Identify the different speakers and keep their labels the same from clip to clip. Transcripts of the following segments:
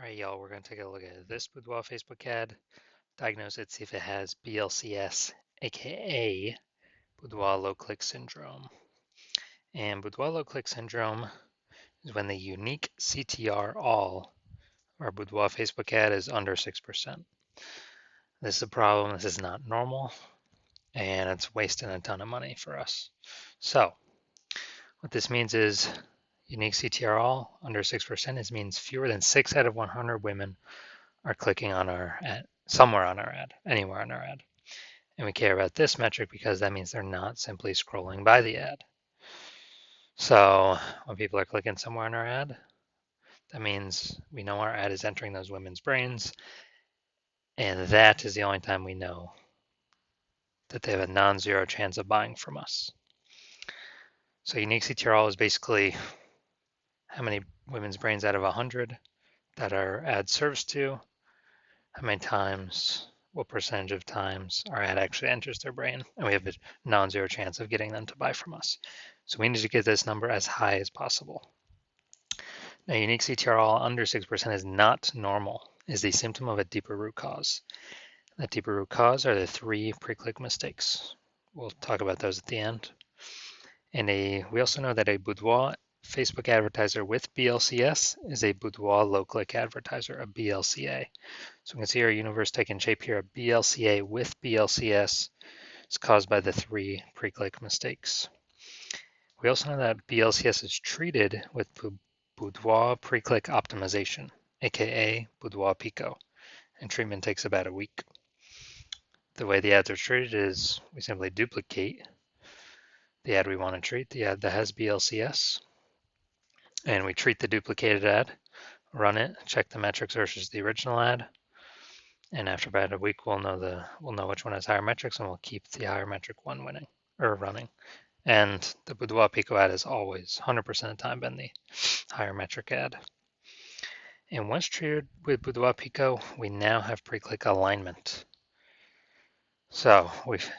Speaker 1: All right, y'all, we're going to take a look at this boudoir Facebook ad, diagnose it, see if it has BLCS, aka boudoir low click syndrome. And boudoir low click syndrome is when the unique CTR all or boudoir Facebook ad is under 6%. This is a problem, this is not normal, and it's wasting a ton of money for us. So, what this means is unique CTR all under 6% is means fewer than 6 out of 100 women are clicking on our ad, somewhere on our ad, anywhere on our ad. And we care about this metric because that means they're not simply scrolling by the ad. So when people are clicking somewhere on our ad, that means we know our ad is entering those women's brains, and that is the only time we know that they have a non-zero chance of buying from us. So unique CTRL is basically how many women's brains out of 100 that our ad serves to, how many times, what percentage of times our ad actually enters their brain, and we have a non-zero chance of getting them to buy from us. So we need to get this number as high as possible. Now, unique CTRL under 6% is not normal, is the symptom of a deeper root cause. That deeper root cause are the 3 pre-click mistakes. We'll talk about those at the end. And we also know that a boudoir Facebook advertiser with BLCS is a boudoir low-click advertiser, a BLCA. So we can see our universe taking shape here. A BLCA with BLCS is caused by the 3 pre-click mistakes. We also know that BLCS is treated with boudoir pre-click optimization, aka boudoir pico, and treatment takes about a week. The way the ads are treated is we simply duplicate the ad we want to treat, the ad that has BLCS, and we treat the duplicated ad, run it, check the metrics versus the original ad, and after about a week we'll know which one has higher metrics, and we'll keep the higher metric one winning or running. And the boudoir pico ad has always 100% of the time been the higher metric ad. And once treated with boudoir pico, we now have pre-click alignment. So we've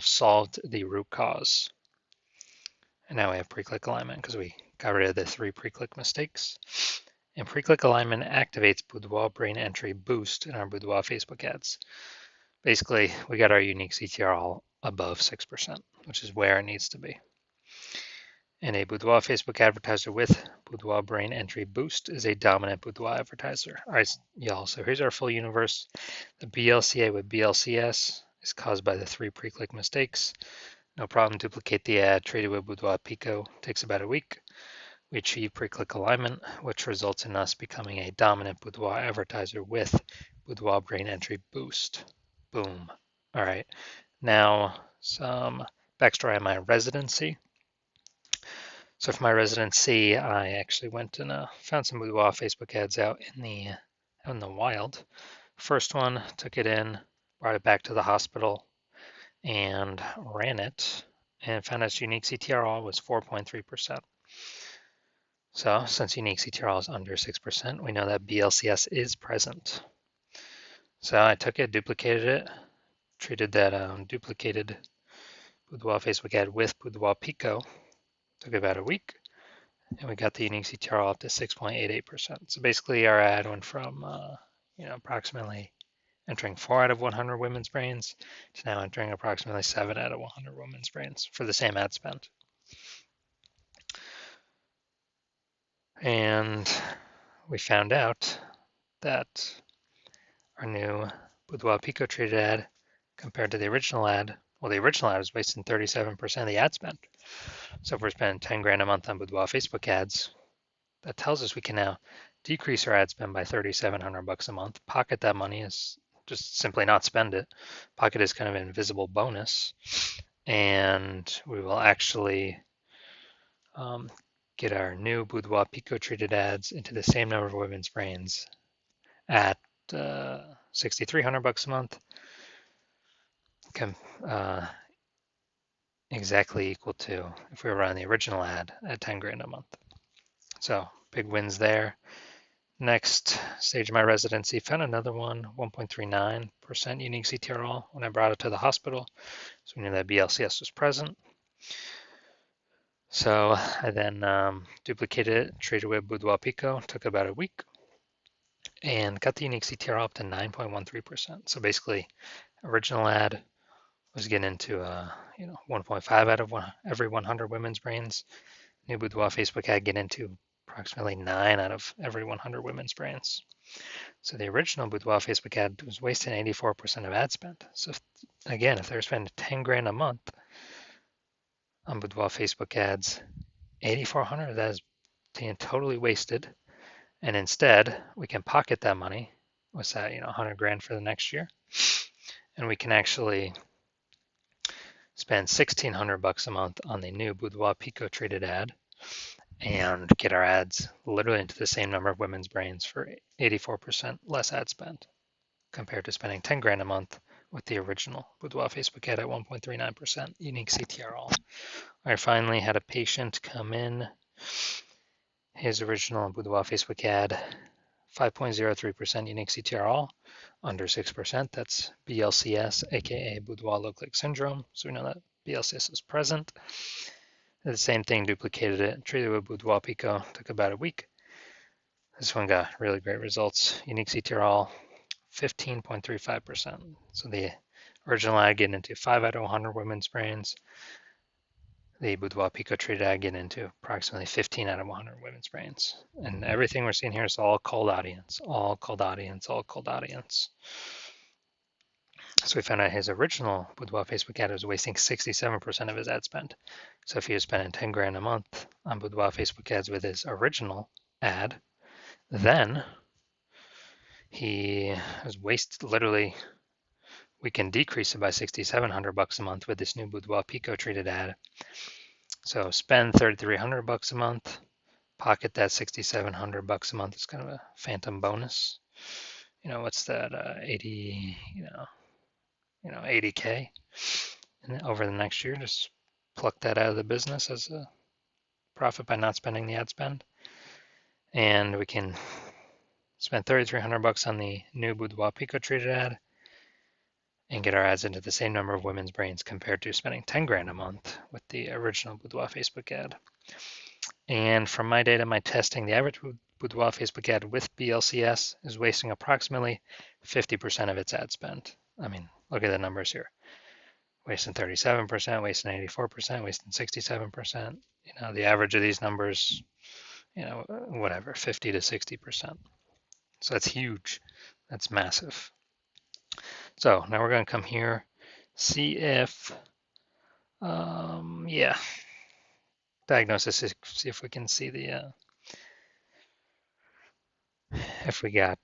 Speaker 1: solved the root cause. And now we have pre-click alignment because we got rid of the 3 pre-click mistakes. And pre-click alignment activates boudoir brain entry boost in our boudoir Facebook ads. Basically, we got our unique CTR all above 6%, which is where it needs to be. And a boudoir Facebook advertiser with boudoir brain entry boost is a dominant boudoir advertiser. All right, y'all, so here's our full universe. The BLCA with BLCS is caused by the 3 pre-click mistakes. No problem, duplicate the ad, treated with boudoir pico, takes about a week. We achieve pre-click alignment, which results in us becoming a dominant boudoir advertiser with boudoir brain entry boost. Boom. All right, now some backstory on my residency. So for my residency, I actually went and found some boudoir Facebook ads out in the wild. First one, took it in, brought it back to the hospital, and ran it, and found its unique CTRL was 4.3%. So since unique CTRL is under 6%, we know that BLCS is present. So I took it, duplicated it, treated that duplicated boudoir Facebook ad with boudoir pico. Took about a week, and we got the unique CTRL up to 6.88%. So basically our ad went from approximately entering 4 out of 100 women's brains to now entering approximately 7 out of 100 women's brains for the same ad spend. And we found out that our new boudoir pico treated ad compared to the original ad, well, the original ad was wasting 37% of the ad spend. So if we're spending 10 grand a month on boudoir Facebook ads, that tells us we can now decrease our ad spend by $3,700 a month. Pocket that money, is just simply not spend it. Pocket is kind of an invisible bonus, and we will actually get our new boudoir pico treated ads into the same number of women's brains at $6,300 a month, exactly equal to if we were running the original ad at 10 grand a month. So big wins there. Next stage of my residency, found another one, 1.39% unique CTRL when I brought it to the hospital. So we knew that BLCS was present. So I then duplicated it, treated with boudoir pico, took about a week. and got the unique CTR up to 9.13%. So basically, original ad was getting into 1.5 out of every 100 women's brains. New boudoir Facebook ad get into approximately 9 out of every 100 women's brains. So the original boudoir Facebook ad was wasting 84% of ad spend. So again, if they're spending 10 grand a month on boudoir Facebook ads, 8,400 of that is being totally wasted. And instead, we can pocket that money. What's that? 100 grand for the next year, and we can actually spend 1,600 bucks a month on the new boudoir Pico treated ad, and get our ads literally into the same number of women's brains for 84% less ad spend compared to spending 10 grand a month with the original boudoir Facebook ad at 1.39% unique CTRL. I finally had a patient come in. His original boudoir Facebook ad, 5.03% unique CTRL, under 6%. That's BLCS, aka boudoir low click syndrome. So we know that BLCS is present. The same thing, duplicated it, treated with boudoir Pico, took about a week. This one got really great results. Unique CTRL, 15.35%. So the original ad getting into 5 out of 100 women's brains. The boudoir Pico treated ad getting into approximately 15 out of 100 women's brains. And everything we're seeing here is all cold audience, all cold audience, all cold audience. So we found out his original boudoir Facebook ad was wasting 67% of his ad spend. So if he was spending 10 grand a month on boudoir Facebook ads with his original ad, then he has wasted literally, we can decrease it by 6,700 bucks a month with this new boudoir Pico treated ad. So spend 3,300 bucks a month, pocket that 6,700 bucks a month. It's kind of a phantom bonus. What's that? 80K over the next year. Just pluck that out of the business as a profit by not spending the ad spend. And we can spend 3,300 bucks on the new boudoir Pico treated ad and get our ads into the same number of women's brains compared to spending 10 grand a month with the original boudoir Facebook ad. And from my data, my testing, the average boudoir Facebook ad with BLCS is wasting approximately 50% of its ad spend. I mean, look at the numbers here. Wasting 37%, wasting 84%, wasting 67%. The average of these numbers, whatever, 50 to 60%. So that's huge. That's massive. So now we're going to come here, see if, diagnosis, see if we can see the, if we got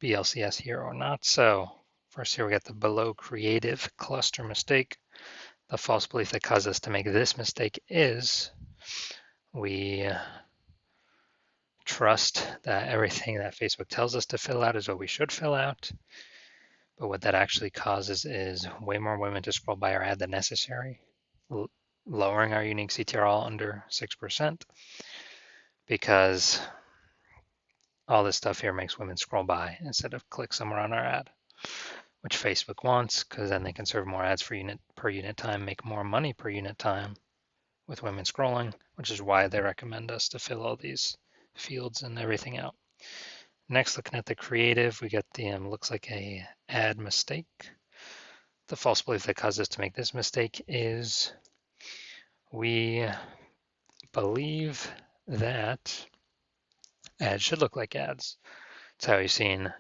Speaker 1: BLCS here or not. So first here we got the below creative cluster mistake. The false belief that caused us to make this mistake is we trust that everything that Facebook tells us to fill out is what we should fill out. But what that actually causes is way more women to scroll by our ad than necessary, lowering our unique CTRL under 6%, because all this stuff here makes women scroll by instead of click somewhere on our ad, which Facebook wants, because then they can serve more ads per unit time, make more money per unit time with women scrolling, which is why they recommend us to fill all these fields and everything out. Next, looking at the creative, we get the looks like a ad mistake. The false belief that caused us to make this mistake is we believe that ads should look like ads. It's how you've seen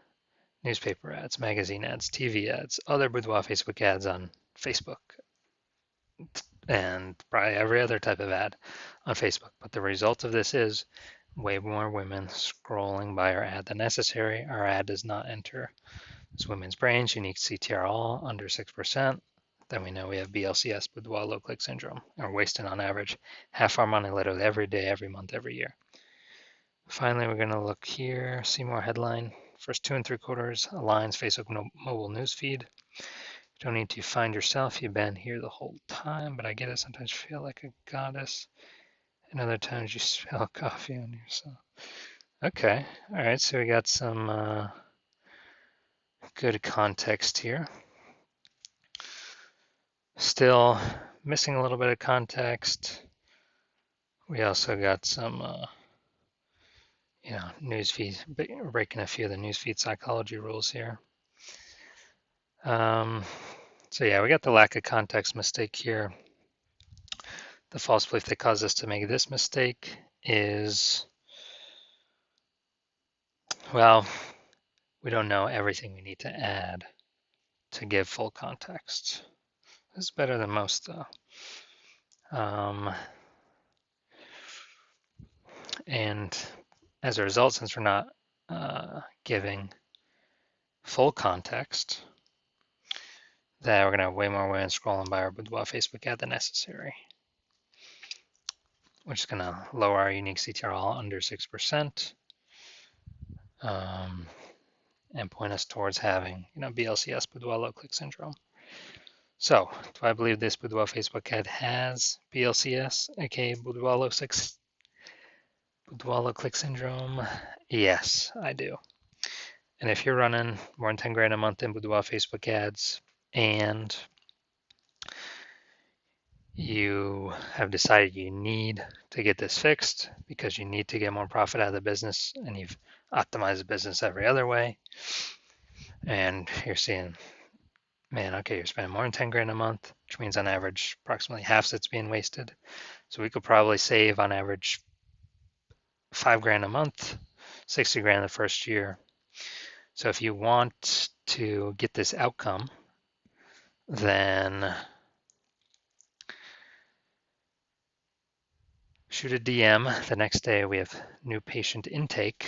Speaker 1: newspaper ads, magazine ads, TV ads, other boudoir Facebook ads on Facebook, and probably every other type of ad on Facebook. But the result of this is way more women scrolling by our ad than necessary. Our ad does not enter this women's brains, unique CTRL under 6%. Then we know we have BLCS, boudoir low click syndrome, and we're wasting on average half our money literally every day, every month, every year. Finally, we're going to look here, see more headline. First 2 3/4 aligns Facebook mobile newsfeed. You don't need to find yourself. You've been here the whole time, but I get it. Sometimes you feel like a goddess, and other times you spill coffee on yourself. Okay, all right. So we got some good context here. Still missing a little bit of context. We also got some, newsfeed, breaking a few of the newsfeed psychology rules here. So yeah, we got the lack of context mistake here. The false belief that caused us to make this mistake is, well, we don't know everything we need to add to give full context. This is better than most, though. And as a result, since we're not giving full context, that we're going to have way more women scrolling by our boudoir Facebook ad than necessary, which is going to lower our unique CTR under 6%, and point us towards having, BLCS, boudoir low click syndrome. So, do I believe this boudoir Facebook ad has BLCS, aka boudoir low click syndrome? Yes, I do. And if you're running more than 10 grand a month in boudoir Facebook ads, and you have decided you need to get this fixed because you need to get more profit out of the business, and you've optimized the business every other way, and you're seeing, man, okay, you're spending more than 10 grand a month, which means on average approximately half that's being wasted. So we could probably save on average 5 grand a month, 60 grand the first year. So if you want to get this outcome, then shoot a DM. The next day we have new patient intake.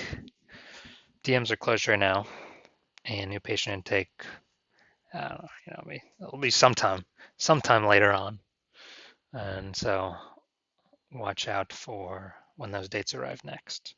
Speaker 1: DMs are closed right now, and new patient intake, it'll be sometime later on. And so watch out for when those dates arrive next.